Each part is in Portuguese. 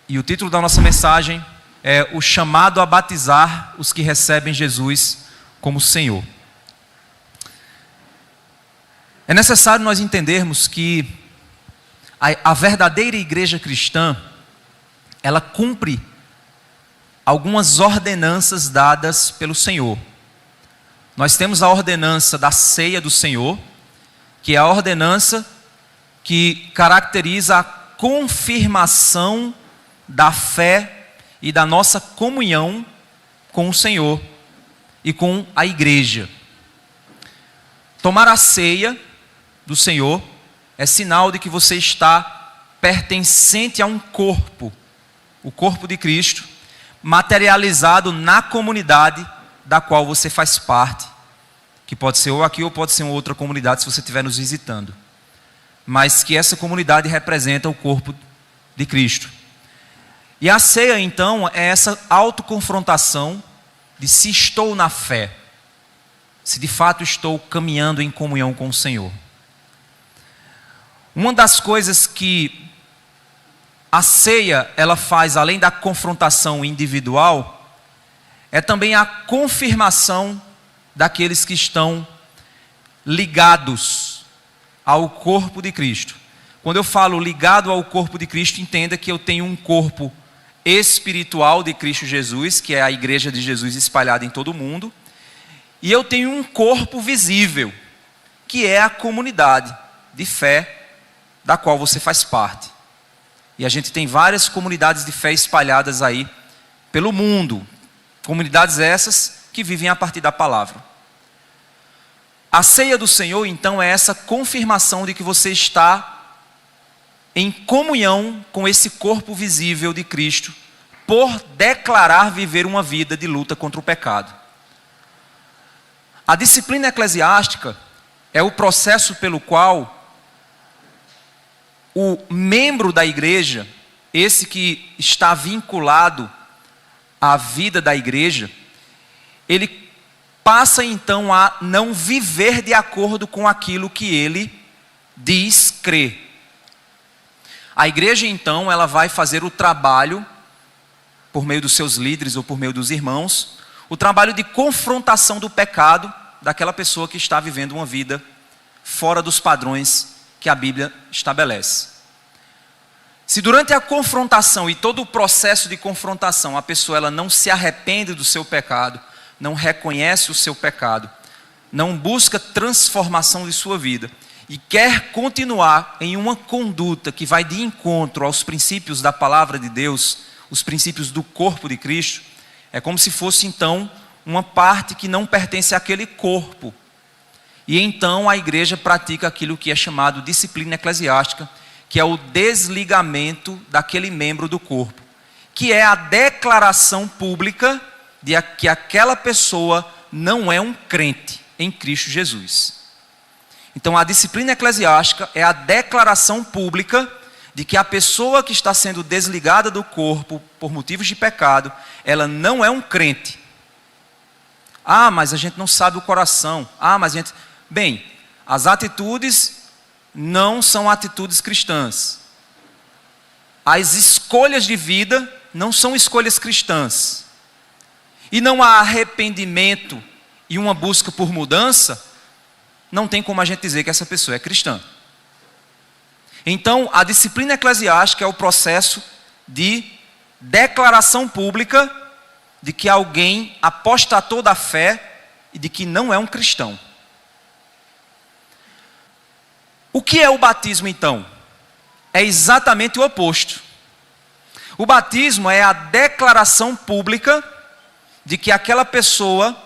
E o título da nossa mensagem é o chamado a batizar os que recebem Jesus como Senhor. É necessário nós entendermos que a verdadeira igreja cristã, ela cumpre algumas ordenanças dadas pelo Senhor. Nós temos a ordenança da ceia do Senhor, que é a ordenança que caracteriza a confirmação da fé e da nossa comunhão com o Senhor e com a igreja. Tomar a ceia do Senhor é sinal de que você está pertencente a um corpo, o corpo de Cristo, materializado na comunidade da qual você faz parte, que pode ser ou aqui ou pode ser uma outra comunidade se você estiver nos visitando, mas que essa comunidade representa o corpo de Cristo. E a ceia então é essa autoconfrontação de se estou na fé, se de fato estou caminhando em comunhão com o Senhor. Uma das coisas que a ceia ela faz, além da confrontação individual, é também a confirmação daqueles que estão ligados ao corpo de Cristo. Quando eu falo ligado ao corpo de Cristo, entenda que eu tenho um corpo espiritual de Cristo Jesus, que é a igreja de Jesus espalhada em todo o mundo, e eu tenho um corpo visível, que é a comunidade de fé da qual você faz parte. E a gente tem várias comunidades de fé espalhadas aí pelo mundo, comunidades essas que vivem a partir da palavra. A ceia do Senhor, então, é essa confirmação de que você está em comunhão com esse corpo visível de Cristo, por declarar viver uma vida de luta contra o pecado. A disciplina eclesiástica é o processo pelo qual o membro da igreja, esse que está vinculado à vida da igreja, ele passa então a não viver de acordo com aquilo que ele diz crer. A igreja então, ela vai fazer o trabalho, por meio dos seus líderes ou por meio dos irmãos, o trabalho de confrontação do pecado daquela pessoa que está vivendo uma vida fora dos padrões que a Bíblia estabelece. Se durante a confrontação e todo o processo de confrontação a pessoa ela não se arrepende do seu pecado, não reconhece o seu pecado, não busca transformação de sua vida e quer continuar em uma conduta que vai de encontro aos princípios da palavra de Deus, os princípios do corpo de Cristo, é como se fosse então uma parte que não pertence àquele corpo. E então a igreja pratica aquilo que é chamado disciplina eclesiástica, que é o desligamento daquele membro do corpo, que é a declaração pública de que aquela pessoa não é um crente em Cristo Jesus. Então a disciplina eclesiástica é a declaração pública de que a pessoa que está sendo desligada do corpo por motivos de pecado, ela não é um crente. Ah, mas a gente não sabe o coração. Ah, mas a gente... Bem, as atitudes não são atitudes cristãs. As escolhas de vida não são escolhas cristãs. E não há arrependimento e uma busca por mudança, não tem como a gente dizer que essa pessoa é cristã. Então, a disciplina eclesiástica é o processo de declaração pública de que alguém apostatou da fé e de que não é um cristão. O que é o batismo, então? É exatamente o oposto. O batismo é a declaração pública de que aquela pessoa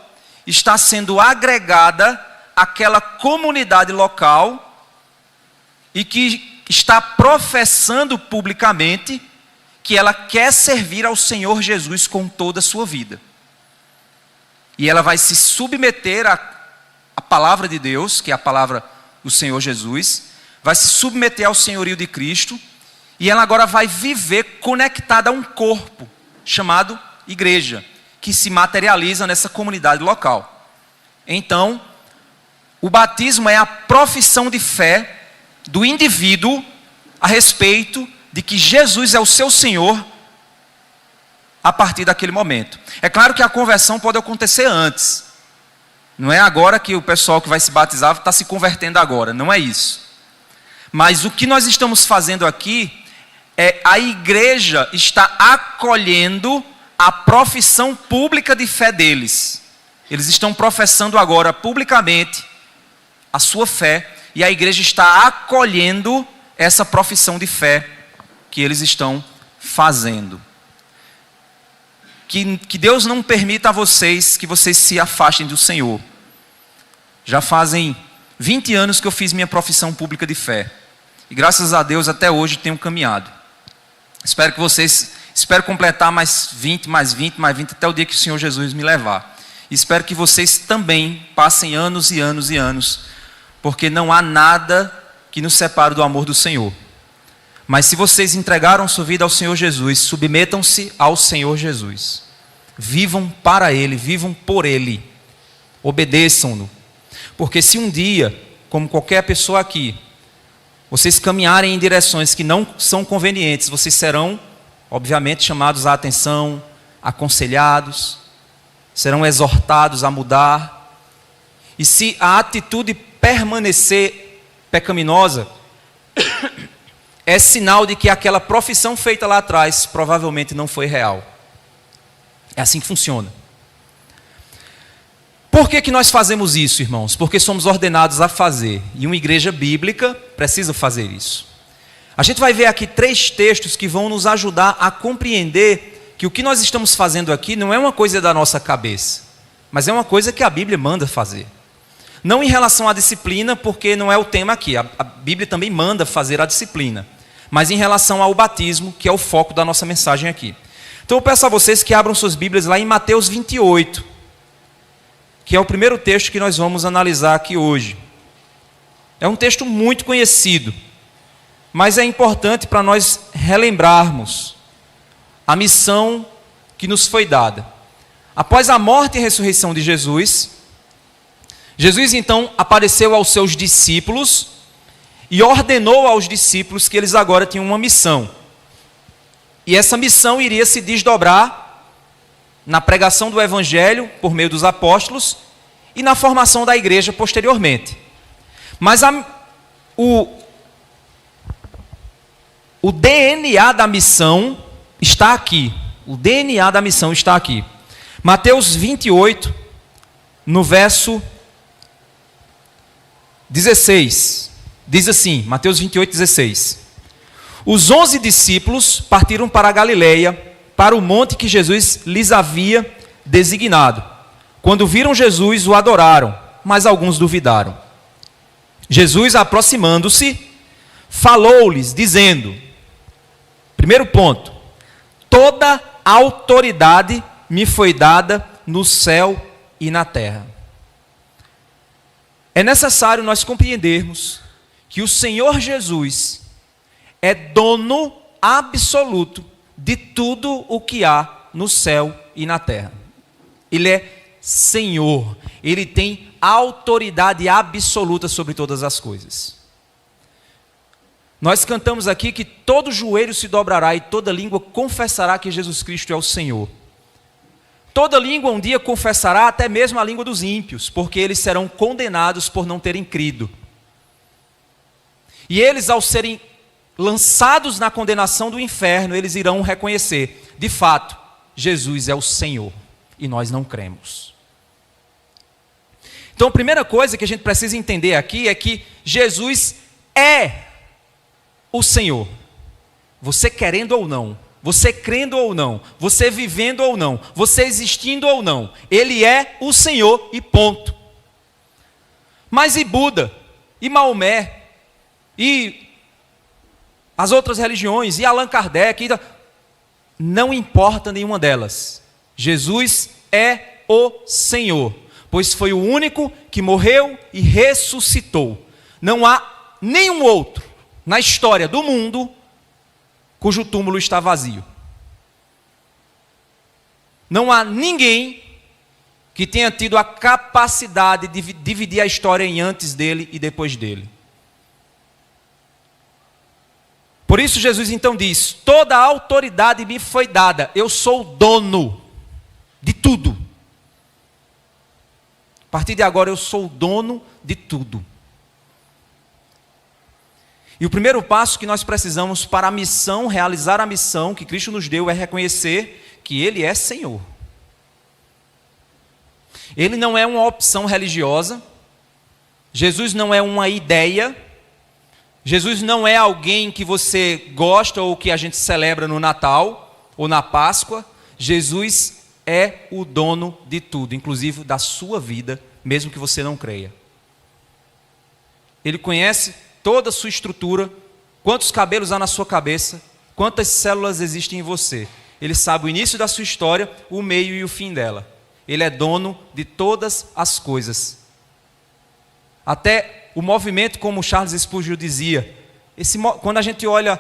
está sendo agregada àquela comunidade local e que está professando publicamente que ela quer servir ao Senhor Jesus com toda a sua vida. E ela vai se submeter à palavra de Deus, que é a palavra do Senhor Jesus, vai se submeter ao senhorio de Cristo, e ela agora vai viver conectada a um corpo chamado igreja, que se materializa nessa comunidade local. Então, o batismo é a profissão de fé do indivíduo a respeito de que Jesus é o seu Senhor a partir daquele momento. É claro que a conversão pode acontecer antes. Não é agora que o pessoal que vai se batizar está se convertendo agora, não é isso. Mas o que nós estamos fazendo aqui é a igreja está acolhendo a profissão pública de fé deles. Eles estão professando agora publicamente a sua fé e a igreja está acolhendo essa profissão de fé que eles estão fazendo. Que Deus não permita a vocês que vocês se afastem do Senhor. Já fazem 20 anos que eu fiz minha profissão pública de fé. E graças a Deus até hoje tenho caminhado. Espero completar mais 20, mais 20, mais 20 até o dia que o Senhor Jesus me levar. E espero que vocês também passem anos e anos e anos, porque não há nada que nos separe do amor do Senhor. Mas se vocês entregaram sua vida ao Senhor Jesus, submetam-se ao Senhor Jesus. Vivam para Ele, vivam por Ele. Obedeçam-no. Porque se um dia, como qualquer pessoa aqui, vocês caminharem em direções que não são convenientes, vocês serão, obviamente, chamados à atenção, aconselhados, serão exortados a mudar. E se a atitude permanecer pecaminosa, é sinal de que aquela profissão feita lá atrás provavelmente não foi real. É assim que funciona. Por que nós fazemos isso, irmãos? Porque somos ordenados a fazer. E uma igreja bíblica precisa fazer isso. A gente vai ver aqui 3 textos que vão nos ajudar a compreender que o que nós estamos fazendo aqui não é uma coisa da nossa cabeça, mas é uma coisa que a Bíblia manda fazer. Não em relação à disciplina, porque não é o tema aqui. A Bíblia também manda fazer a disciplina. Mas em relação ao batismo, que é o foco da nossa mensagem aqui. Então eu peço a vocês que abram suas Bíblias lá em Mateus 28, que é o primeiro texto que nós vamos analisar aqui hoje. É um texto muito conhecido, mas é importante para nós relembrarmos a missão que nos foi dada. Após a morte e ressurreição de Jesus, Jesus então apareceu aos seus discípulos e ordenou aos discípulos que eles agora tinham uma missão. E essa missão iria se desdobrar na pregação do Evangelho por meio dos apóstolos e na formação da igreja posteriormente. Mas o DNA da missão está aqui. O DNA da missão está aqui. Mateus 28, no verso 16, diz assim, Mateus 28, 16. Os 11 discípulos partiram para a Galileia, para o monte que Jesus lhes havia designado. Quando viram Jesus, o adoraram, mas alguns duvidaram. Jesus, aproximando-se, falou-lhes, dizendo, primeiro ponto, toda autoridade me foi dada no céu e na terra. É necessário nós compreendermos que o Senhor Jesus é dono absoluto de tudo o que há no céu e na terra. Ele é Senhor, Ele tem autoridade absoluta sobre todas as coisas. Nós cantamos aqui que todo joelho se dobrará e toda língua confessará que Jesus Cristo é o Senhor. Toda língua um dia confessará, até mesmo a língua dos ímpios, porque eles serão condenados por não terem crido. E eles, ao serem lançados na condenação do inferno, eles irão reconhecer, de fato, Jesus é o Senhor, e nós não cremos. Então a primeira coisa que a gente precisa entender aqui é que Jesus é o Senhor. Você querendo ou não, você crendo ou não, você vivendo ou não, você existindo ou não, Ele é o Senhor e ponto. Mas e Buda, e Maomé, e as outras religiões, e Allan Kardec, não importa nenhuma delas. Jesus é o Senhor, pois foi o único que morreu e ressuscitou. Não há nenhum outro na história do mundo cujo túmulo está vazio. Não há ninguém que tenha tido a capacidade de dividir a história em antes dele e depois dele. Por isso Jesus então diz: toda a autoridade me foi dada, eu sou o dono de tudo. A partir de agora eu sou o dono de tudo. E o primeiro passo que nós precisamos para a missão, realizar a missão que Cristo nos deu, é reconhecer que Ele é Senhor. Ele não é uma opção religiosa, Jesus não é uma ideia, Jesus não é alguém que você gosta ou que a gente celebra no Natal ou na Páscoa. Jesus é o dono de tudo, inclusive da sua vida, mesmo que você não creia. Ele conhece toda a sua estrutura, quantos cabelos há na sua cabeça, quantas células existem em você. Ele sabe o início da sua história, o meio e o fim dela. Ele é dono de todas as coisas. Até o movimento, como Charles Spurgeon dizia, quando a gente olha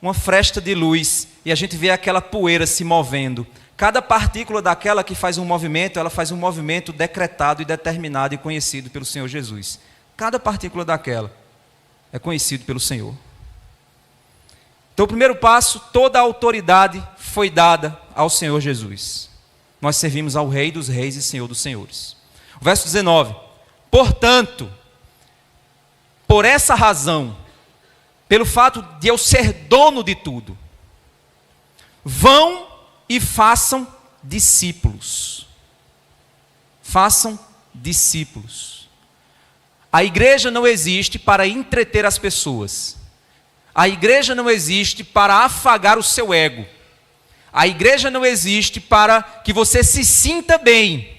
uma fresta de luz e a gente vê aquela poeira se movendo, cada partícula daquela que faz um movimento, ela faz um movimento decretado e determinado e conhecido pelo Senhor Jesus. Cada partícula daquela é conhecido pelo Senhor. Então, o primeiro passo, toda a autoridade foi dada ao Senhor Jesus. Nós servimos ao Rei dos Reis e Senhor dos Senhores. O verso 19: portanto, por essa razão, pelo fato de eu ser dono de tudo, vão e façam discípulos. Façam discípulos. A igreja não existe para entreter as pessoas. A igreja não existe para afagar o seu ego. A igreja não existe para que você se sinta bem.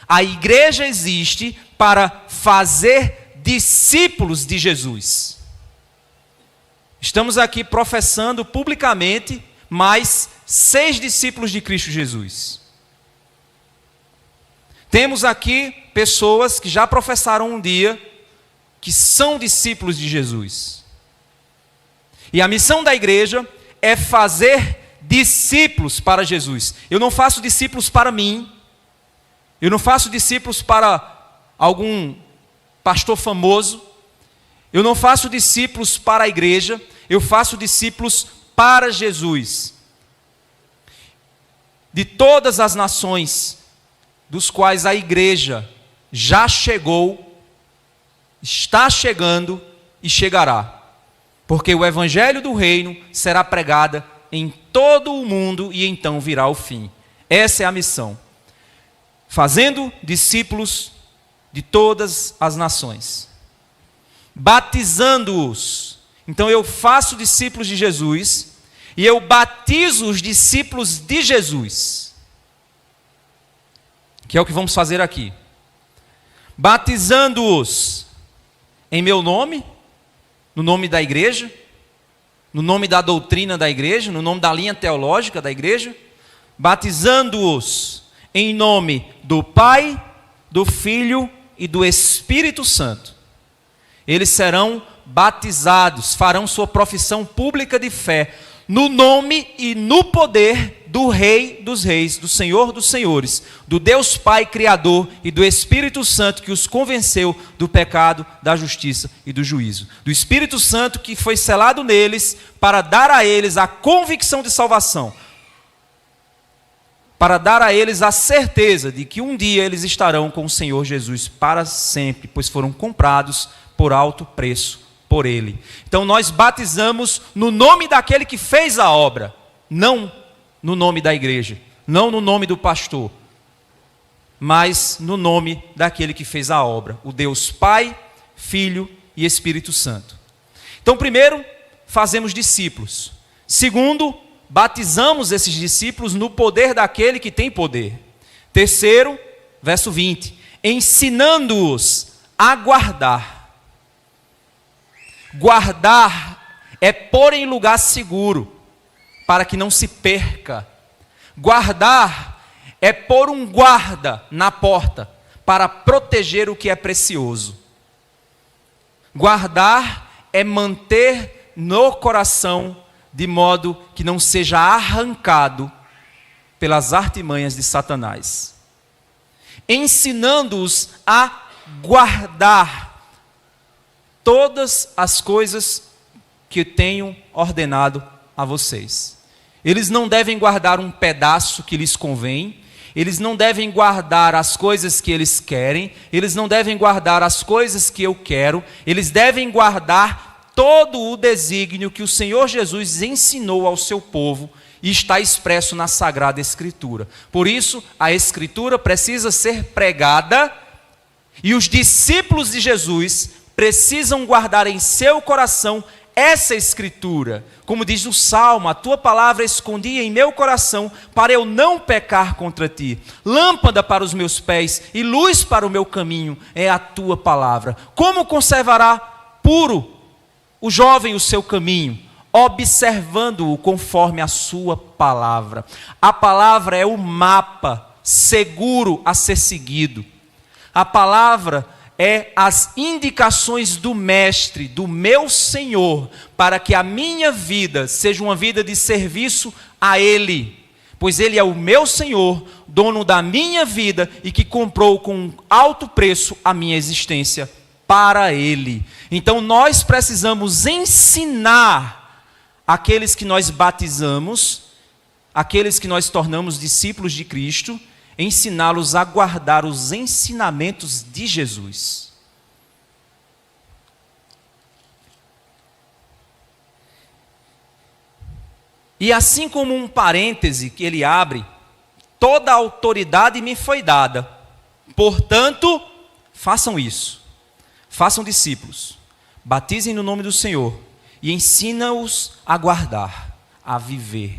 A igreja existe para fazer discípulos de Jesus. Estamos aqui professando publicamente mais 6 discípulos de Cristo Jesus. Temos aqui pessoas que já professaram um dia que são discípulos de Jesus. E a missão da igreja é fazer discípulos para Jesus. Eu não faço discípulos para mim. Eu não faço discípulos para algum pastor famoso. Eu não faço discípulos para a igreja. Eu faço discípulos para Jesus. De todas as nações dos quais a igreja já chegou, está chegando e chegará. Porque o evangelho do reino será pregado em todo o mundo e então virá o fim. Essa é a missão. Fazendo discípulos de todas as nações. Batizando-os. Então eu faço discípulos de Jesus e eu batizo os discípulos de Jesus. Que é o que vamos fazer aqui. Batizando-os em meu nome, no nome da igreja, no nome da doutrina da igreja, no nome da linha teológica da igreja, batizando-os em nome do Pai, do Filho e do Espírito Santo. Eles serão batizados, farão sua profissão pública de fé, no nome e no poder do Rei dos Reis, do Senhor dos Senhores, do Deus Pai Criador e do Espírito Santo que os convenceu do pecado, da justiça e do juízo. Do Espírito Santo que foi selado neles para dar a eles a convicção de salvação, para dar a eles a certeza de que um dia eles estarão com o Senhor Jesus para sempre, pois foram comprados por alto preço por Ele. Então nós batizamos no nome daquele que fez a obra, não no nome da igreja, não no nome do pastor, mas no nome daquele que fez a obra, o Deus Pai, Filho e Espírito Santo. Então primeiro, fazemos discípulos. Segundo, batizamos esses discípulos no poder daquele que tem poder. Terceiro, verso 20, ensinando-os a guardar. Guardar é pôr em lugar seguro, para que não se perca. Guardar é pôr um guarda na porta, para proteger o que é precioso. Guardar é manter no coração, de modo que não seja arrancado pelas artimanhas de Satanás. Ensinando-os a guardar todas as coisas que tenho ordenado a vocês. Eles não devem guardar um pedaço que lhes convém, eles não devem guardar as coisas que eles querem, eles não devem guardar as coisas que eu quero, eles devem guardar todo o desígnio que o Senhor Jesus ensinou ao seu povo e está expresso na Sagrada Escritura. Por isso, a Escritura precisa ser pregada e os discípulos de Jesus precisam guardar em seu coração essa Escritura. Como diz o Salmo, a tua palavra escondi em meu coração para eu não pecar contra ti. Lâmpada para os meus pés e luz para o meu caminho é a tua palavra. Como conservará puro o jovem o seu caminho? Observando-o conforme a sua palavra. A palavra é o mapa seguro a ser seguido. A palavra é as indicações do Mestre, do meu Senhor, para que a minha vida seja uma vida de serviço a Ele. Pois Ele é o meu Senhor, dono da minha vida e que comprou com alto preço a minha existência para Ele. Então nós precisamos ensinar aqueles que nós batizamos, aqueles que nós tornamos discípulos de Cristo, ensiná-los a guardar os ensinamentos de Jesus. E assim como um parêntese que ele abre, toda a autoridade me foi dada, portanto, façam isso, façam discípulos, batizem no nome do Senhor e ensina-os a guardar, a viver,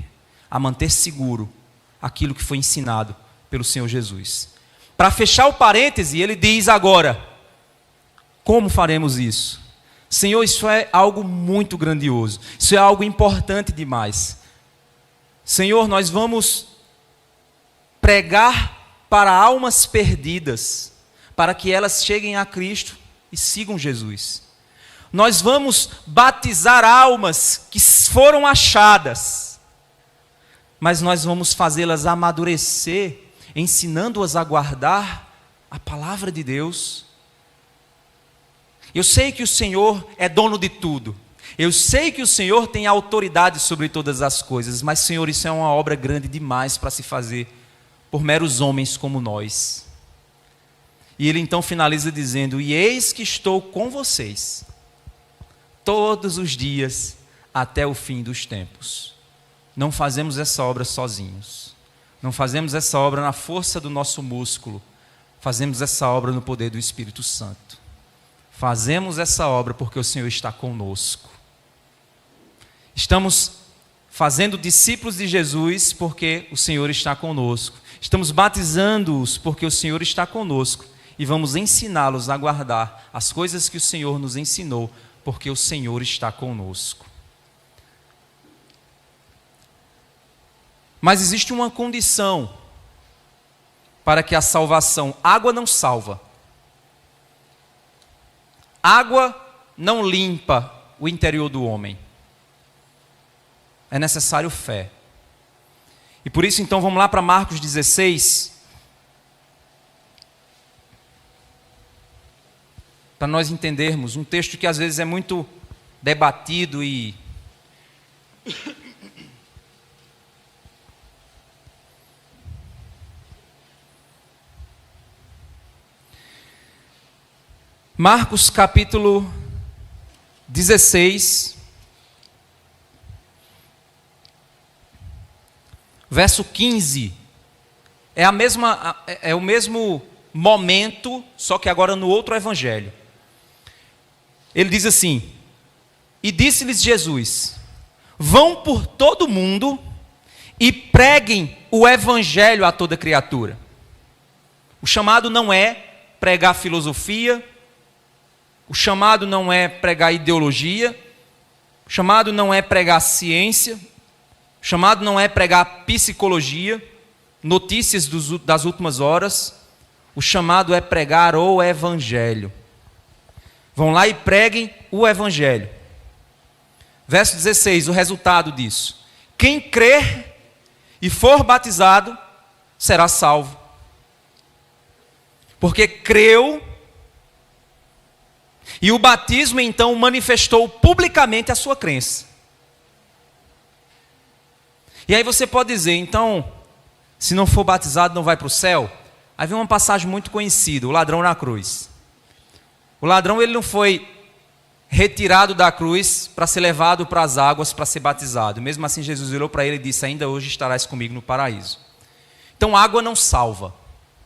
a manter seguro aquilo que foi ensinado pelo Senhor Jesus. Para fechar o parêntese, ele diz agora, como faremos isso? Senhor, isso é algo muito grandioso, isso é algo importante demais. Senhor, nós vamos pregar para almas perdidas, para que elas cheguem a Cristo e sigam Jesus. Nós vamos batizar almas que foram achadas, mas nós vamos fazê-las amadurecer, ensinando-as a guardar a palavra de Deus. Eu sei que o Senhor é dono de tudo. Eu sei que o Senhor tem autoridade sobre todas as coisas, mas, Senhor, isso é uma obra grande demais para se fazer por meros homens como nós. E ele então finaliza dizendo, e eis que estou com vocês todos os dias até o fim dos tempos. Não fazemos essa obra sozinhos. Não fazemos essa obra na força do nosso músculo. Fazemos essa obra no poder do Espírito Santo. Fazemos essa obra porque o Senhor está conosco. Estamos fazendo discípulos de Jesus porque o Senhor está conosco. Estamos batizando-os porque o Senhor está conosco. E vamos ensiná-los a guardar as coisas que o Senhor nos ensinou, porque o Senhor está conosco. Mas existe uma condição para que a salvação, água não salva. Água não limpa o interior do homem. É necessário fé. E por isso então vamos lá para Marcos 16. Para nós entendermos um texto que às vezes é muito debatido e Marcos capítulo 16, verso 15, é o mesmo momento, só que agora no outro evangelho. Ele diz assim, e disse-lhes Jesus, vão por todo o mundo e preguem o evangelho a toda criatura. O chamado não é pregar filosofia, o chamado não é pregar ideologia, o chamado não é pregar ciência, o chamado não é pregar psicologia, notícias das últimas horas, o chamado é pregar o evangelho. Vão lá e preguem o evangelho. Verso 16, o resultado disso. Quem crer e for batizado, será salvo. Porque creu E o batismo então manifestou publicamente a sua crença. E aí você pode dizer, então, se não for batizado não vai para o céu? Aí vem uma passagem muito conhecida, o ladrão na cruz. O ladrão ele não foi retirado da cruz para ser levado para as águas para ser batizado. Mesmo assim Jesus olhou para ele e disse, ainda hoje estarás comigo no paraíso. Então água não salva.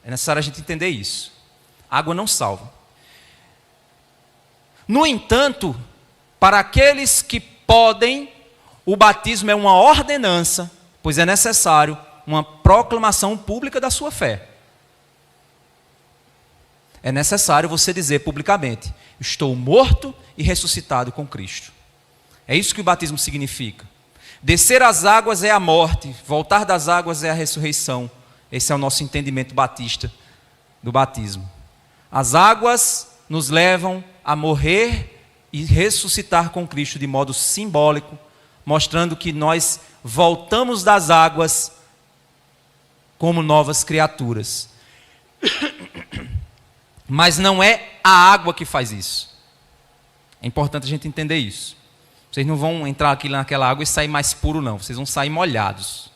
É necessário a gente entender isso. Água não salva. No entanto, para aqueles que podem, o batismo é uma ordenança, pois é necessário uma proclamação pública da sua fé. É necessário você dizer publicamente, estou morto e ressuscitado com Cristo. É isso que o batismo significa. Descer as águas é a morte, voltar das águas é a ressurreição. Esse é o nosso entendimento batista do batismo. As águas nos levam a morrer e ressuscitar com Cristo de modo simbólico, mostrando que nós voltamos das águas como novas criaturas. Mas não é a água que faz isso. É importante a gente entender isso. Vocês não vão entrar aqui naquela água e sair mais puro, não. Vocês vão sair molhados.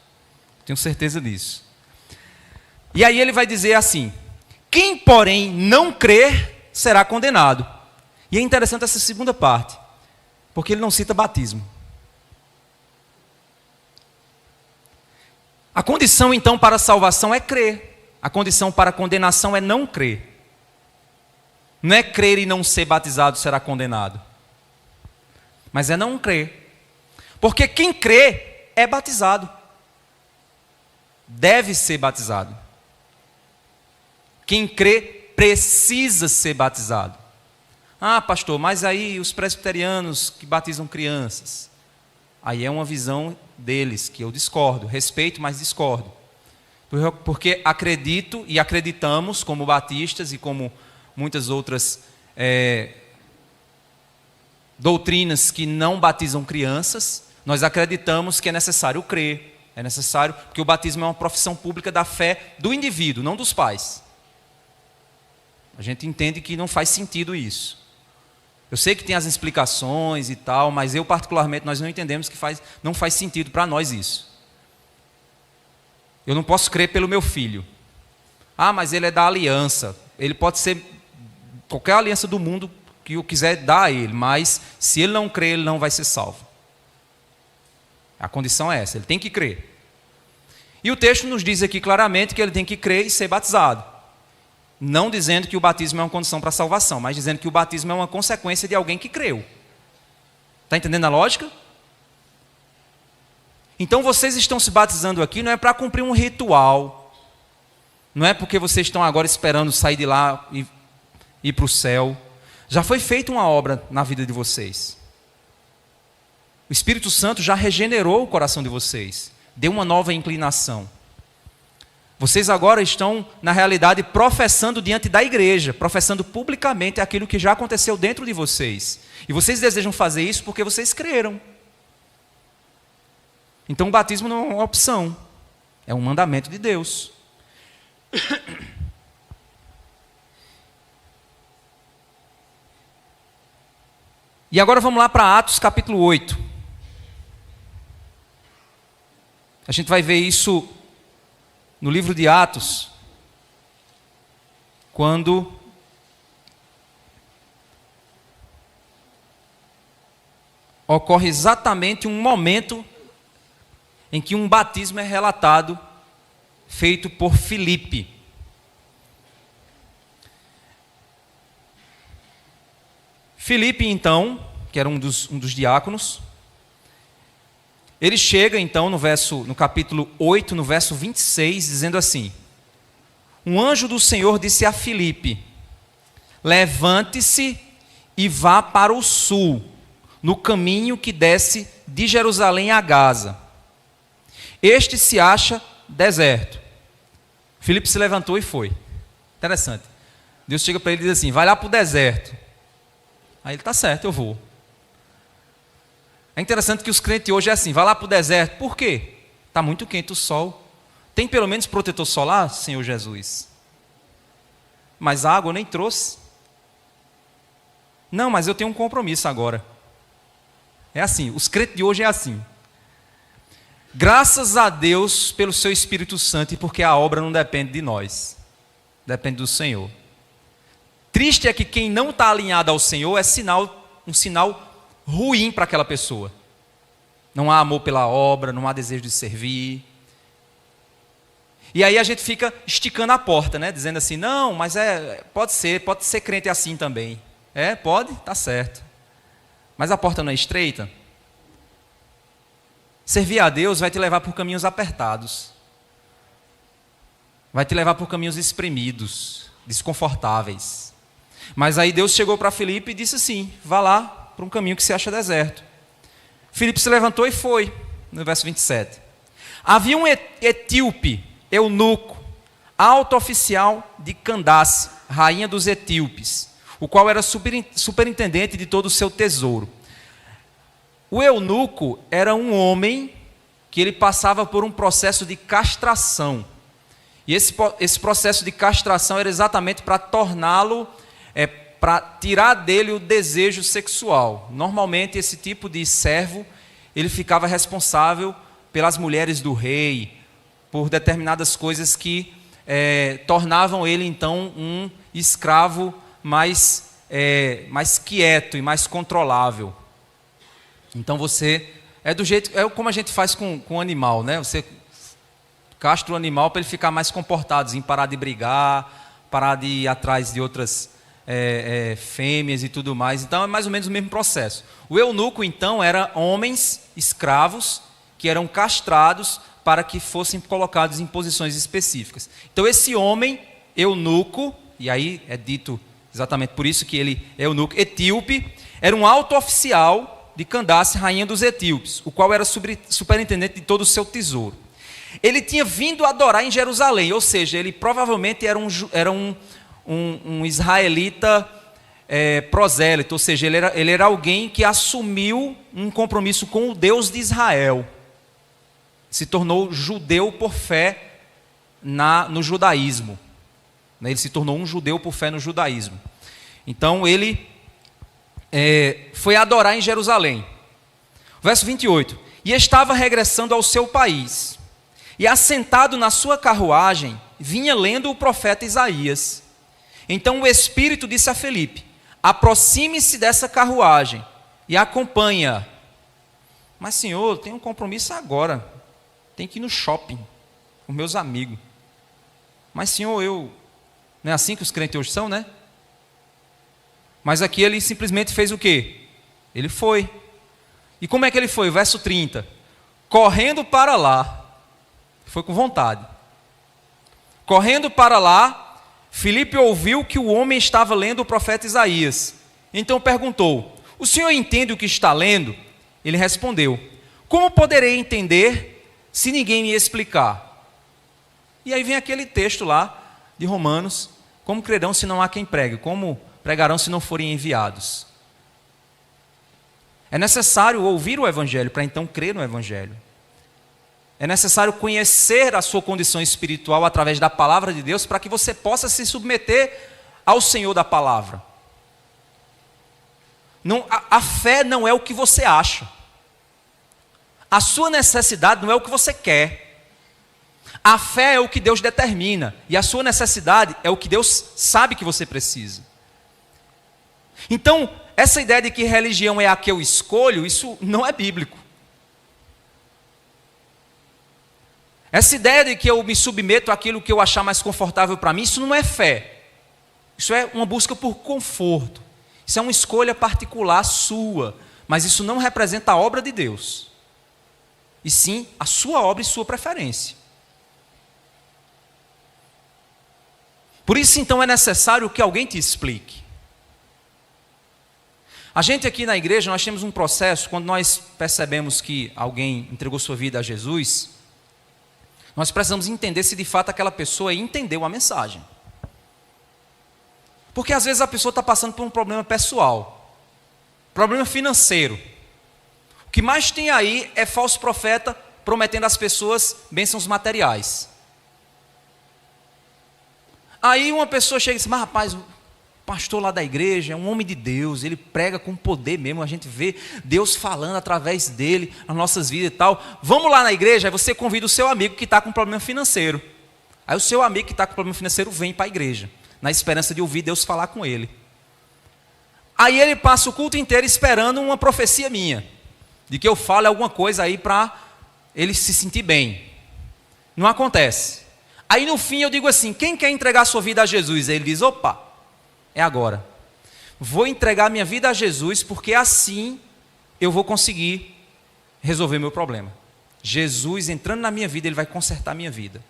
Tenho certeza disso. E aí ele vai dizer assim, quem, porém, não crer, será condenado. E é interessante essa segunda parte, porque ele não cita batismo. A condição, então, para a salvação é crer. A condição para a condenação é não crer. Não é crer e não ser batizado será condenado. Mas é não crer. Porque quem crê é batizado. Deve ser batizado. Quem crê precisa ser batizado. Ah, pastor, mas aí os presbiterianos que batizam crianças. Aí é uma visão deles que eu discordo. Respeito, mas discordo. Porque acredito e acreditamos como batistas e como muitas outras doutrinas que não batizam crianças, nós acreditamos que é necessário crer, é necessário, porque o batismo é uma profissão pública da fé do indivíduo, não dos pais. A gente entende que não faz sentido isso. Eu sei que tem as explicações e tal, mas eu particularmente, nós não entendemos que não faz sentido para nós isso. Eu não posso crer pelo meu filho. Ah, mas ele é da aliança. Ele pode ser qualquer aliança do mundo que eu quiser dar a ele, mas se ele não crer, ele não vai ser salvo. A condição é essa, ele tem que crer. E o texto nos diz aqui claramente que ele tem que crer e ser batizado. Não dizendo que o batismo é uma condição para a salvação, mas dizendo que o batismo é uma consequência de alguém que creu. Está entendendo a lógica? Então vocês estão se batizando aqui não é para cumprir um ritual, não é porque vocês estão agora esperando sair de lá e ir para o céu. Já foi feita uma obra na vida de vocês. O Espírito Santo já regenerou o coração de vocês, deu uma nova inclinação. Vocês agora estão, na realidade, professando diante da igreja, professando publicamente aquilo que já aconteceu dentro de vocês. E vocês desejam fazer isso porque vocês creram. Então o batismo não é uma opção, é um mandamento de Deus. E agora vamos lá para Atos capítulo 8. A gente vai ver isso no livro de Atos, quando ocorre exatamente um momento em que um batismo é relatado, feito por Filipe. Filipe, então, que era um dos diáconos, ele chega, então, no capítulo 8, no verso 26, dizendo assim: um anjo do Senhor disse a Filipe: levante-se e vá para o sul, no caminho que desce de Jerusalém a Gaza. Este se acha deserto. Filipe se levantou e foi. Interessante. Deus chega para ele e diz assim: vai lá para o deserto. Aí ele: tá certo, eu vou. É interessante que os crentes hoje é assim: vai lá para o deserto. Por quê? Está muito quente o sol. Tem pelo menos protetor solar, Senhor Jesus? Mas a água eu nem trouxe. Não, mas eu tenho um compromisso agora. É assim, os crentes de hoje é assim. Graças a Deus pelo seu Espírito Santo e porque a obra não depende de nós, depende do Senhor. Triste é que quem não está alinhado ao Senhor é um sinal ruim para aquela pessoa. Não há amor pela obra, não há desejo de servir. E aí a gente fica esticando a porta, né? Dizendo assim, não, mas pode ser crente assim também. Pode, tá certo. Mas a porta não é estreita? Servir a Deus vai te levar por caminhos apertados. Vai te levar por caminhos espremidos, desconfortáveis. Mas aí Deus chegou para Filipe e disse assim, vá lá para um caminho que se acha deserto. Filipe se levantou e foi, no verso 27. Havia um etíope, eunuco, alto oficial de Candace, rainha dos etíopes, o qual era superintendente de todo o seu tesouro. O eunuco era um homem que ele passava por um processo de castração. E esse processo de castração era exatamente para torná-lo, para tirar dele o desejo sexual. Normalmente esse tipo de servo, ele ficava responsável pelas mulheres do rei, por determinadas coisas que tornavam ele então um escravo mais quieto e mais controlável. Então você como a gente faz com o animal, né? Você castra o animal para ele ficar mais comportado, em parar de brigar, parar de ir atrás de outras fêmeas e tudo mais. Então é mais ou menos o mesmo processo. O eunuco então era homens escravos que eram castrados para que fossem colocados em posições específicas. Então esse homem eunuco, e aí é dito exatamente por isso que ele é eunuco, etíope, era um alto oficial de Candace, rainha dos etíopes, o qual era superintendente de todo o seu tesouro. Ele tinha vindo adorar em Jerusalém, ou seja, ele provavelmente era um israelita prosélito, ou seja, ele era alguém que assumiu um compromisso com o Deus de Israel. Se tornou judeu por fé no judaísmo. Ele se tornou um judeu por fé no judaísmo. Então ele foi adorar em Jerusalém. Verso 28. E estava regressando ao seu país. E assentado na sua carruagem, vinha lendo o profeta Isaías. Então o Espírito disse a Filipe, aproxime-se dessa carruagem e acompanha. Mas Senhor, eu tenho um compromisso agora. Tenho que ir no shopping com meus amigos. Mas Senhor, não é assim que os crentes hoje são, né? Mas aqui ele simplesmente fez o quê? Ele foi. E como é que ele foi? Verso 30. Correndo para lá. Foi com vontade. Correndo para lá, Filipe ouviu que o homem estava lendo o profeta Isaías. Então perguntou, o senhor entende o que está lendo? Ele respondeu, como poderei entender se ninguém me explicar? E aí vem aquele texto lá de Romanos, como crerão se não há quem pregue? Como pregarão se não forem enviados? É necessário ouvir o Evangelho para então crer no Evangelho. É necessário conhecer a sua condição espiritual através da palavra de Deus para que você possa se submeter ao Senhor da palavra. Não, a fé não é o que você acha. A sua necessidade não é o que você quer. A fé é o que Deus determina. E a sua necessidade é o que Deus sabe que você precisa. Então, essa ideia de que religião é a que eu escolho, isso não é bíblico. Essa ideia de que eu me submeto àquilo que eu achar mais confortável para mim, isso não é fé. Isso é uma busca por conforto. Isso é uma escolha particular sua. Mas isso não representa a obra de Deus. E sim a sua obra e sua preferência. Por isso então é necessário que alguém te explique. A gente aqui na igreja, nós temos um processo, quando nós percebemos que alguém entregou sua vida a Jesus, nós precisamos entender se de fato aquela pessoa entendeu a mensagem. Porque às vezes a pessoa está passando por um problema pessoal, problema financeiro. O que mais tem aí é falso profeta prometendo às pessoas bênçãos materiais. Aí uma pessoa chega e diz, mas rapaz, o pastor lá da igreja é um homem de Deus, ele prega com poder mesmo, a gente vê Deus falando através dele nas nossas vidas e tal. Vamos lá na igreja, aí você convida o seu amigo que está com problema financeiro. Aí o seu amigo que está com problema financeiro vem para a igreja, na esperança de ouvir Deus falar com ele. Aí ele passa o culto inteiro esperando uma profecia minha, de que eu fale alguma coisa aí para ele se sentir bem. Não acontece. Aí no fim eu digo assim, quem quer entregar a sua vida a Jesus? Aí ele diz, opa, é agora. Vou entregar minha vida a Jesus, porque assim eu vou conseguir resolver meu problema. Jesus entrando na minha vida, ele vai consertar a minha vida.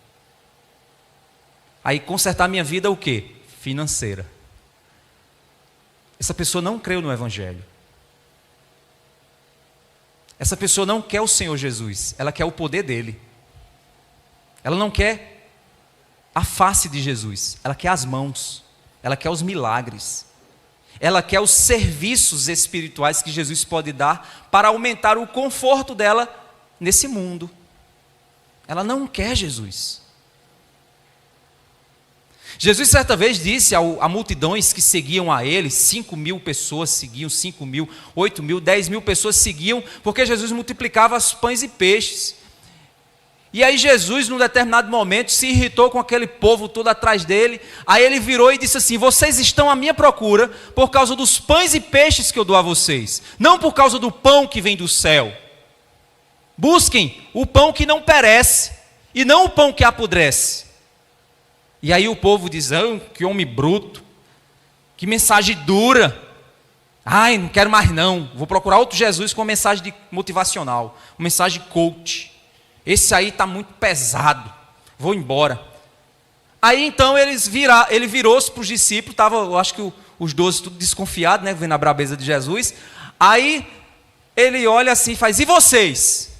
Aí consertar a minha vida o quê? Financeira. Essa pessoa não creu no Evangelho. Essa pessoa não quer o Senhor Jesus, ela quer o poder dele. Ela não quer a face de Jesus, ela quer as mãos, ela quer os milagres, ela quer os serviços espirituais que Jesus pode dar para aumentar o conforto dela nesse mundo. Ela não quer Jesus. Jesus certa vez disse a multidões que seguiam a ele, 5.000 pessoas seguiam, 5.000, 8.000, 10.000 pessoas seguiam, porque Jesus multiplicava os pães e peixes. E aí Jesus, num determinado momento, se irritou com aquele povo todo atrás dele. Aí ele virou e disse assim, vocês estão à minha procura por causa dos pães e peixes que eu dou a vocês, não por causa do pão que vem do céu. Busquem o pão que não perece e não o pão que apodrece. E aí o povo diz, que homem bruto, que mensagem dura. Ai, não quero mais não, vou procurar outro Jesus com uma mensagem motivacional, uma mensagem coach. Esse aí está muito pesado, vou embora. Aí então ele virou-se para os discípulos, eu acho que os 12 tudo desconfiados, né, vendo a brabeza de Jesus. Aí ele olha assim e faz, e vocês?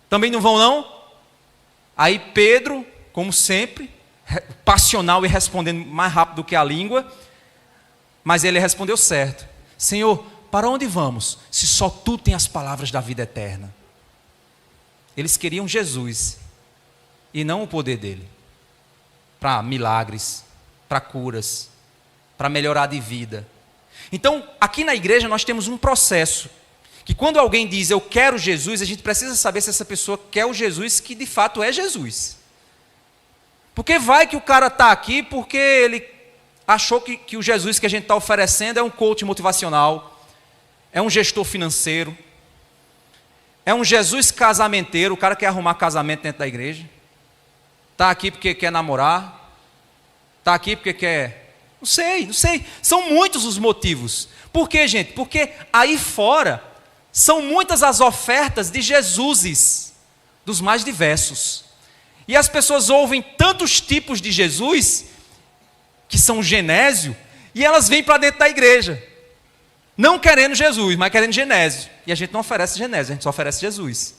Também não vão não? Aí Pedro, como sempre, passional e respondendo mais rápido do que a língua, mas ele respondeu certo. Senhor, para onde vamos, se só tu tens as palavras da vida eterna? Eles queriam Jesus, e não o poder dele, para milagres, para curas, para melhorar de vida. Então, aqui na igreja nós temos um processo, que quando alguém diz, eu quero Jesus, a gente precisa saber se essa pessoa quer o Jesus que de fato é Jesus. Porque vai que o cara está aqui porque ele achou que o Jesus que a gente está oferecendo é um coach motivacional, é um gestor financeiro, é um Jesus casamenteiro, o cara quer arrumar casamento dentro da igreja, está aqui porque quer namorar, está aqui porque quer... Não sei, são muitos os motivos. Por quê, gente? Porque aí fora são muitas as ofertas de Jesuses, dos mais diversos. E as pessoas ouvem tantos tipos de Jesus, que são genésio, e elas vêm para dentro da igreja, não querendo Jesus, mas querendo genésio. E a gente não oferece genésio, a gente só oferece Jesus.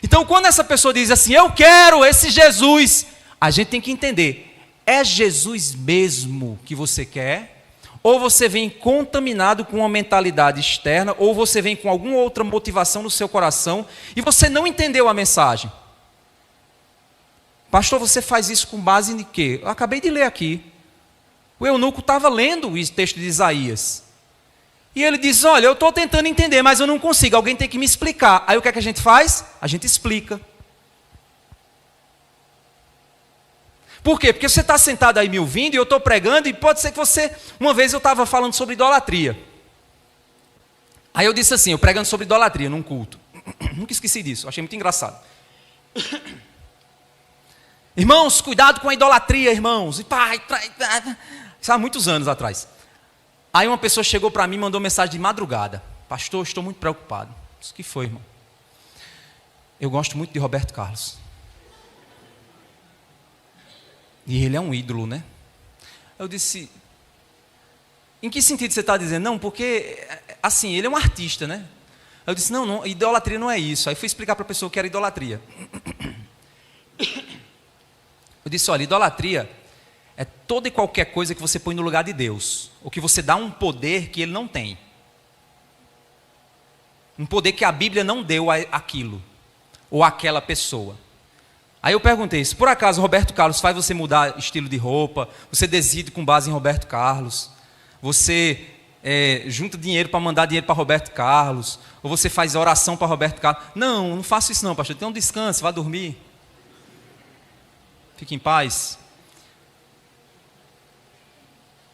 Então quando essa pessoa diz assim, eu quero esse Jesus, a gente tem que entender, é Jesus mesmo que você quer? Ou você vem contaminado com uma mentalidade externa, ou você vem com alguma outra motivação no seu coração, e você não entendeu a mensagem. Pastor, você faz isso com base em quê? Eu acabei de ler aqui. O eunuco estava lendo o texto de Isaías. E ele diz, olha, eu estou tentando entender, mas eu não consigo, alguém tem que me explicar. Aí o que é que a gente faz? A gente explica. Por quê? Porque você está sentado aí me ouvindo e eu estou pregando e pode ser que você... Uma vez eu estava falando sobre idolatria. Aí eu disse assim, eu pregando sobre idolatria num culto. Nunca esqueci disso, achei muito engraçado. Irmãos, cuidado com a idolatria, irmãos. E pai, isso há muitos anos atrás. Aí uma pessoa chegou para mim e mandou mensagem de madrugada. Pastor, estou muito preocupado. Isso que foi, irmão? Eu gosto muito de Roberto Carlos. E ele é um ídolo, né? Eu disse, em que sentido você está dizendo? Não, porque, assim, ele é um artista, né? Eu disse, não, idolatria não é isso. Aí fui explicar para a pessoa o que era idolatria. Eu disse, olha, idolatria é toda e qualquer coisa que você põe no lugar de Deus, ou que você dá um poder que ele não tem. Um poder que a Bíblia não deu àquilo, ou àquela pessoa. Aí eu perguntei, se por acaso Roberto Carlos faz você mudar estilo de roupa, você decide com base em Roberto Carlos, você junta dinheiro para mandar dinheiro para Roberto Carlos, ou você faz oração para Roberto Carlos. Não, não faço isso não, pastor. Então descanse, vá dormir. Fique em paz.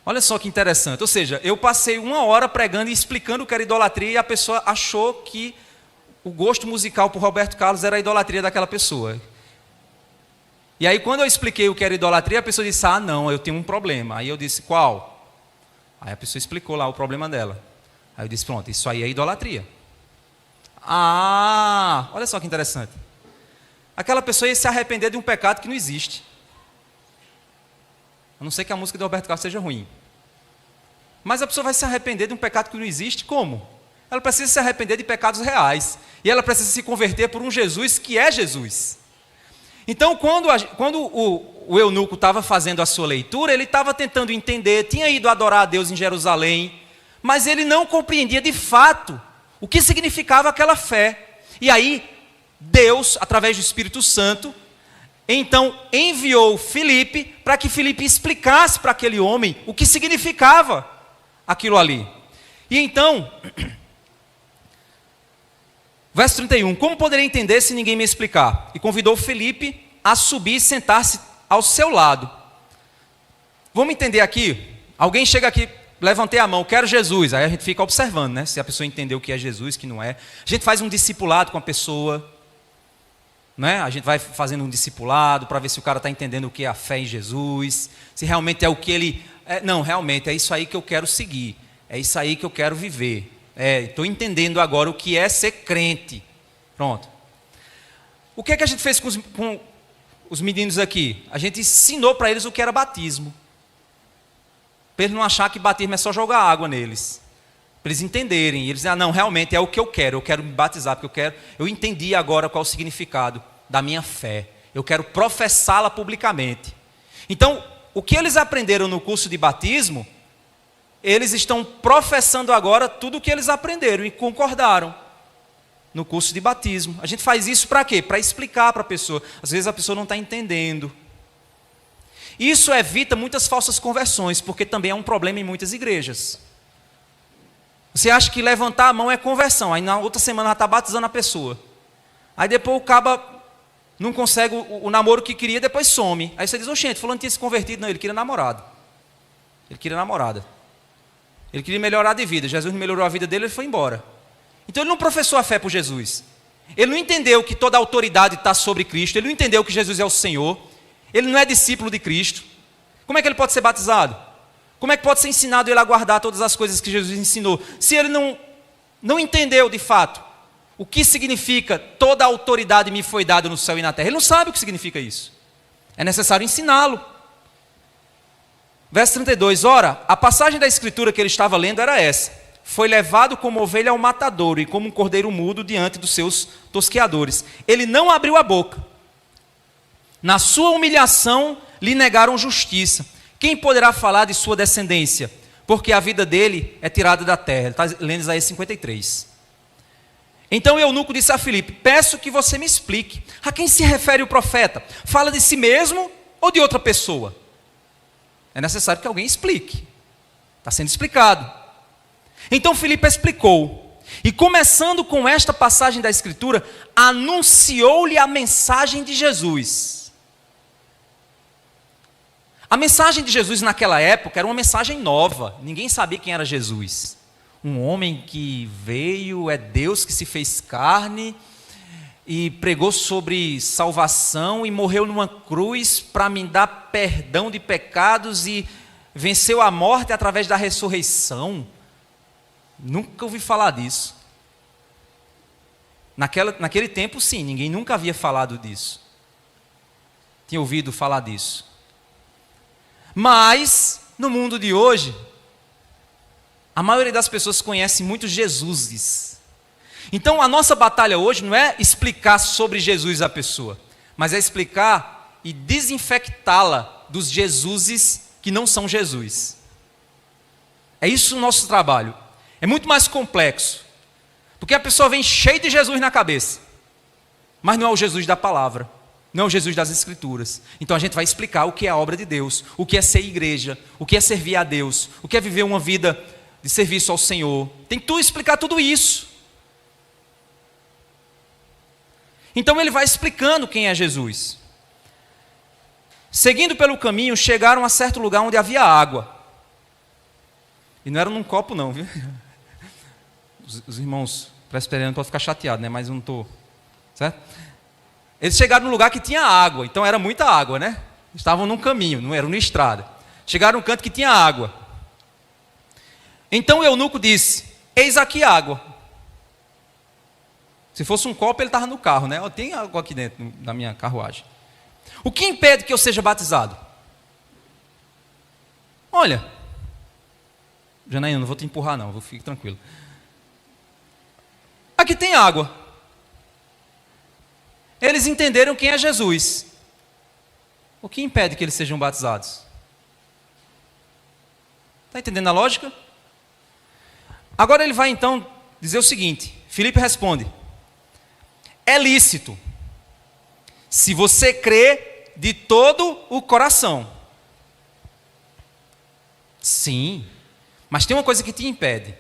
Olha só que interessante. Ou seja, eu passei 1 hora pregando e explicando o que era idolatria e a pessoa achou que o gosto musical por Roberto Carlos era a idolatria daquela pessoa. E aí quando eu expliquei o que era idolatria, a pessoa disse, ah não, eu tenho um problema. Aí eu disse, qual? Aí a pessoa explicou lá o problema dela. Aí eu disse, pronto, isso aí é idolatria. Ah, olha só que interessante. Aquela pessoa ia se arrepender de um pecado que não existe. A não ser que a música de Roberto Carlos seja ruim. Mas a pessoa vai se arrepender de um pecado que não existe como? Ela precisa se arrepender de pecados reais. E ela precisa se converter por um Jesus que é Jesus. Então, quando o eunuco estava fazendo a sua leitura, ele estava tentando entender, tinha ido adorar a Deus em Jerusalém, mas ele não compreendia de fato o que significava aquela fé. E aí, Deus, através do Espírito Santo, então enviou Filipe para que Filipe explicasse para aquele homem o que significava aquilo ali. E então, verso 31, como poderia entender se ninguém me explicar? E convidou Filipe a subir e sentar-se ao seu lado. Vamos entender aqui? Alguém chega aqui, levantei a mão, quero Jesus. Aí a gente fica observando, né? Se a pessoa entendeu o que é Jesus, o que não é. A gente faz um discipulado com a pessoa, né? A gente vai fazendo um discipulado para ver se o cara está entendendo o que é a fé em Jesus, se realmente é o que ele... não, realmente é isso aí que eu quero seguir, é isso aí que eu quero viver. Estou entendendo agora o que é ser crente. Pronto. O que é que a gente fez com os meninos aqui? A gente ensinou para eles o que era batismo. Para eles não acharem que batismo é só jogar água neles. Para eles entenderem. E eles dizem, não, realmente é o que eu quero me batizar, porque eu entendi agora qual é o significado da minha fé. Eu quero professá-la publicamente. Então, o que eles aprenderam no curso de batismo, eles estão professando agora tudo o que eles aprenderam e concordaram no curso de batismo. A gente faz isso para quê? Para explicar para a pessoa. Às vezes a pessoa não está entendendo. Isso evita muitas falsas conversões, porque também é um problema em muitas igrejas. Você acha que levantar a mão é conversão, aí na outra semana já está batizando a pessoa. Aí depois o caba não consegue o namoro que queria, depois some. Aí você diz, oxente, fulano tinha se convertido. Não, ele queria namorado. Ele queria namorada. Ele queria melhorar de vida. Jesus não melhorou a vida dele, ele foi embora. Então ele não professou a fé por Jesus. Ele não entendeu que toda a autoridade está sobre Cristo. Ele não entendeu que Jesus é o Senhor. Ele não é discípulo de Cristo. Como é que ele pode ser batizado? Como é que pode ser ensinado ele a guardar todas as coisas que Jesus ensinou? Se ele não entendeu de fato o que significa toda a autoridade me foi dada no céu e na terra. Ele não sabe o que significa isso. É necessário ensiná-lo. Verso 32, ora, a passagem da escritura que ele estava lendo era essa. Foi levado como ovelha ao matadouro e como um cordeiro mudo diante dos seus tosqueadores. Ele não abriu a boca. Na sua humilhação lhe negaram justiça. Quem poderá falar de sua descendência? Porque a vida dele é tirada da terra. Ele está lendo Isaías 53. Então o eunuco disse a Filipe, peço que você me explique. A quem se refere o profeta? Fala de si mesmo ou de outra pessoa? É necessário que alguém explique. Está sendo explicado. Então Filipe explicou. E começando com esta passagem da Escritura, anunciou-lhe a mensagem de Jesus. A mensagem de Jesus naquela época era uma mensagem nova. Ninguém sabia quem era Jesus. Um homem que veio, é Deus que se fez carne e pregou sobre salvação e morreu numa cruz para me dar perdão de pecados e venceu a morte através da ressurreição. Nunca ouvi falar disso. Naquele tempo, sim, ninguém nunca havia falado disso. Tinha ouvido falar disso. Mas, no mundo de hoje, a maioria das pessoas conhece muito Jesuses. Então, a nossa batalha hoje não é explicar sobre Jesus a pessoa, mas é explicar e desinfectá-la dos Jesuses que não são Jesus. É isso o nosso trabalho. É muito mais complexo, porque a pessoa vem cheia de Jesus na cabeça, mas não é o Jesus da palavra, não é o Jesus das Escrituras. Então a gente vai explicar o que é a obra de Deus, o que é ser igreja, o que é servir a Deus, o que é viver uma vida de serviço ao Senhor. Tem que explicar tudo isso. Então ele vai explicando quem é Jesus. Seguindo pelo caminho, chegaram a certo lugar onde havia água. E não era num copo não, viu? Os irmãos presbiterianos podem ficar chateados, né? Mas eu não estou, certo? Eles chegaram num lugar que tinha água, então era muita água, né? Estavam num caminho, não era numa estrada. Chegaram num canto que tinha água. Então o eunuco disse: eis aqui água. Se fosse um copo, ele estava no carro, né? Tem água aqui dentro da minha carruagem. O que impede que eu seja batizado? Olha, Janaína, não vou te empurrar não, fique tranquilo. Aqui tem água. Eles entenderam quem é Jesus. O que impede que eles sejam batizados? Está entendendo a lógica? Agora ele vai então dizer o seguinte. Filipe responde: é lícito, se você crê de todo o coração. Sim, mas tem uma coisa que te impede.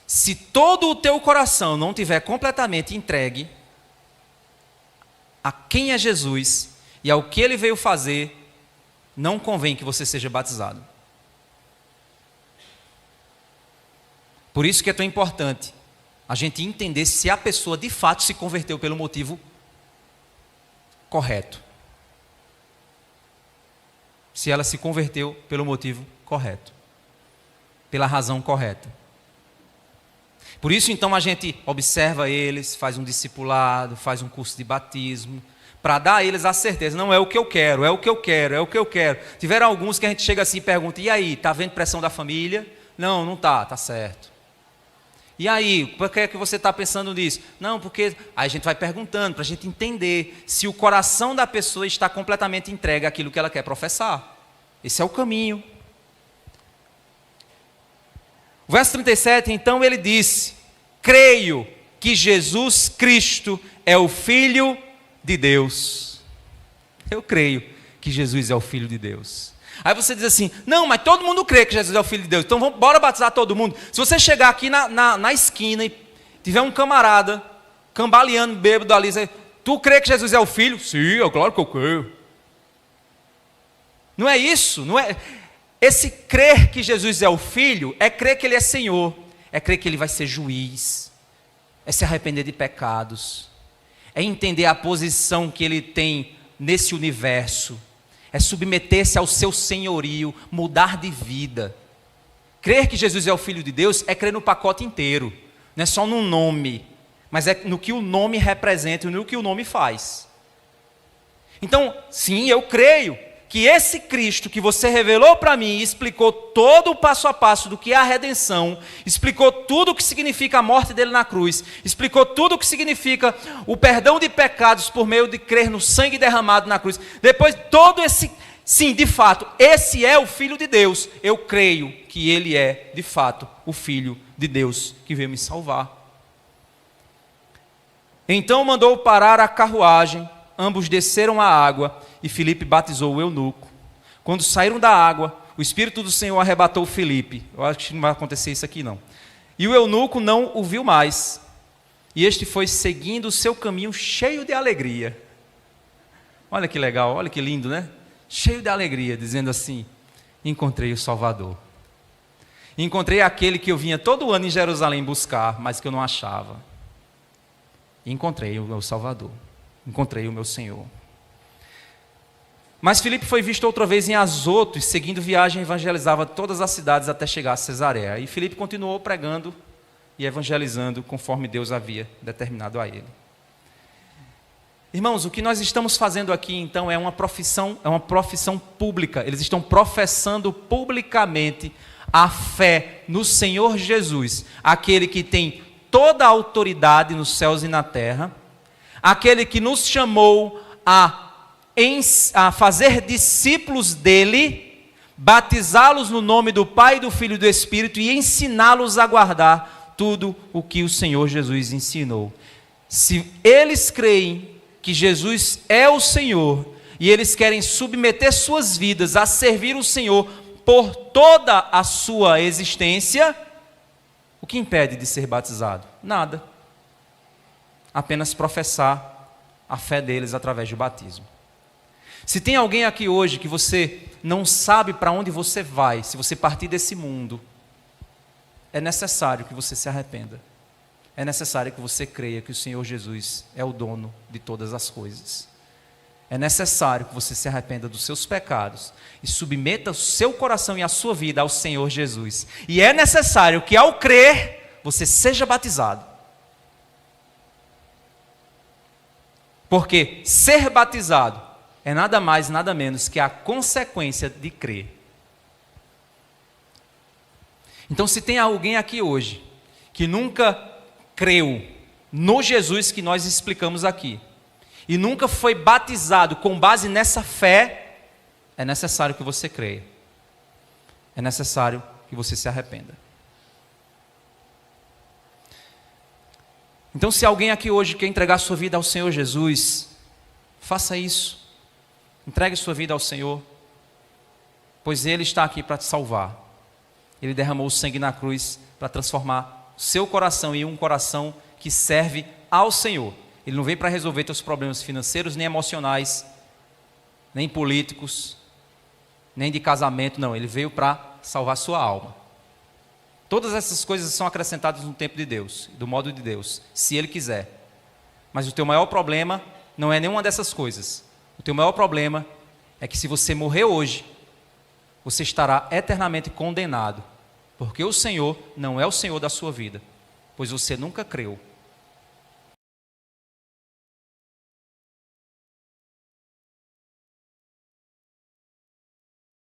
Se todo o teu coração não estiver completamente entregue a quem é Jesus e ao que ele veio fazer, não convém que você seja batizado. Por isso que é tão importante a gente entender se a pessoa de fato se converteu pelo motivo correto. Se ela se converteu pelo motivo correto, pela razão correta. Por isso então a gente observa eles, faz um discipulado, faz um curso de batismo, para dar a eles a certeza, não é o que eu quero, é o que eu quero, é o que eu quero. Tiveram alguns que a gente chega assim e pergunta: e aí, está havendo pressão da família? Não, não está certo. E aí, por que é que você está pensando nisso? Não, porque aí a gente vai perguntando para a gente entender se o coração da pessoa está completamente entregue àquilo que ela quer professar. Esse é o caminho. O verso 37, então ele disse: creio que Jesus Cristo é o Filho de Deus. Eu creio que Jesus é o Filho de Deus. Aí você diz assim: não, mas todo mundo crê que Jesus é o Filho de Deus, então bora batizar todo mundo. Se você chegar aqui na esquina e tiver um camarada cambaleando, bêbado ali, tu crê que Jesus é o Filho? Sim, é claro que eu creio. Não é isso, não é... Esse crer que Jesus é o Filho é crer que Ele é Senhor, é crer que Ele vai ser juiz, é se arrepender de pecados, é entender a posição que Ele tem nesse universo, é submeter-se ao seu senhorio, mudar de vida. Crer que Jesus é o Filho de Deus é crer no pacote inteiro, não é só no nome, mas é no que o nome representa e no que o nome faz. Então, sim, eu creio que esse Cristo que você revelou para mim, explicou todo o passo a passo do que é a redenção, explicou tudo o que significa a morte dele na cruz, explicou tudo o que significa o perdão de pecados por meio de crer no sangue derramado na cruz. Depois todo esse, sim, de fato, esse é o Filho de Deus. Eu creio que ele é, de fato, o Filho de Deus que veio me salvar. Então mandou parar a carruagem, ambos desceram à água e Filipe batizou o eunuco. Quando saíram da água, o Espírito do Senhor arrebatou Filipe. Eu acho que não vai acontecer isso aqui não. E o eunuco não o viu mais. E este foi seguindo o seu caminho cheio de alegria. Olha que legal, olha que lindo, né? Cheio de alegria, dizendo assim: encontrei o Salvador. Encontrei aquele que eu vinha todo ano em Jerusalém buscar, mas que eu não achava. Encontrei o meu Salvador. Encontrei o meu Senhor. Mas Filipe foi visto outra vez em Azoto, e seguindo viagem evangelizava todas as cidades até chegar a Cesareia. E Filipe continuou pregando e evangelizando conforme Deus havia determinado a ele. Irmãos, o que nós estamos fazendo aqui então é uma profissão pública. Eles estão professando publicamente a fé no Senhor Jesus, aquele que tem toda a autoridade nos céus e na terra, aquele que nos chamou a fazer discípulos dele, batizá-los no nome do Pai, do Filho e do Espírito e ensiná-los a guardar tudo o que o Senhor Jesus ensinou. Se eles creem que Jesus é o Senhor e eles querem submeter suas vidas a servir o Senhor por toda a sua existência, o que impede de ser batizado? Nada. Apenas professar a fé deles através do batismo. Se tem alguém aqui hoje que você não sabe para onde você vai, se você partir desse mundo, é necessário que você se arrependa. É necessário que você creia que o Senhor Jesus é o dono de todas as coisas. É necessário que você se arrependa dos seus pecados e submeta o seu coração e a sua vida ao Senhor Jesus. E é necessário que, ao crer, você seja batizado. Porque ser batizado é nada mais, nada menos que a consequência de crer. Então, se tem alguém aqui hoje que nunca creu no Jesus que nós explicamos aqui, e nunca foi batizado com base nessa fé, é necessário que você creia. É necessário que você se arrependa. Então, se alguém aqui hoje quer entregar sua vida ao Senhor Jesus, faça isso. Entregue sua vida ao Senhor, pois Ele está aqui para te salvar. Ele derramou o sangue na cruz para transformar seu coração em um coração que serve ao Senhor. Ele não veio para resolver teus problemas financeiros, nem emocionais, nem políticos, nem de casamento, não. Ele veio para salvar sua alma. Todas essas coisas são acrescentadas no tempo de Deus, do modo de Deus, se Ele quiser. Mas o teu maior problema não é nenhuma dessas coisas. O teu maior problema é que se você morrer hoje, você estará eternamente condenado, porque o Senhor não é o Senhor da sua vida, pois você nunca creu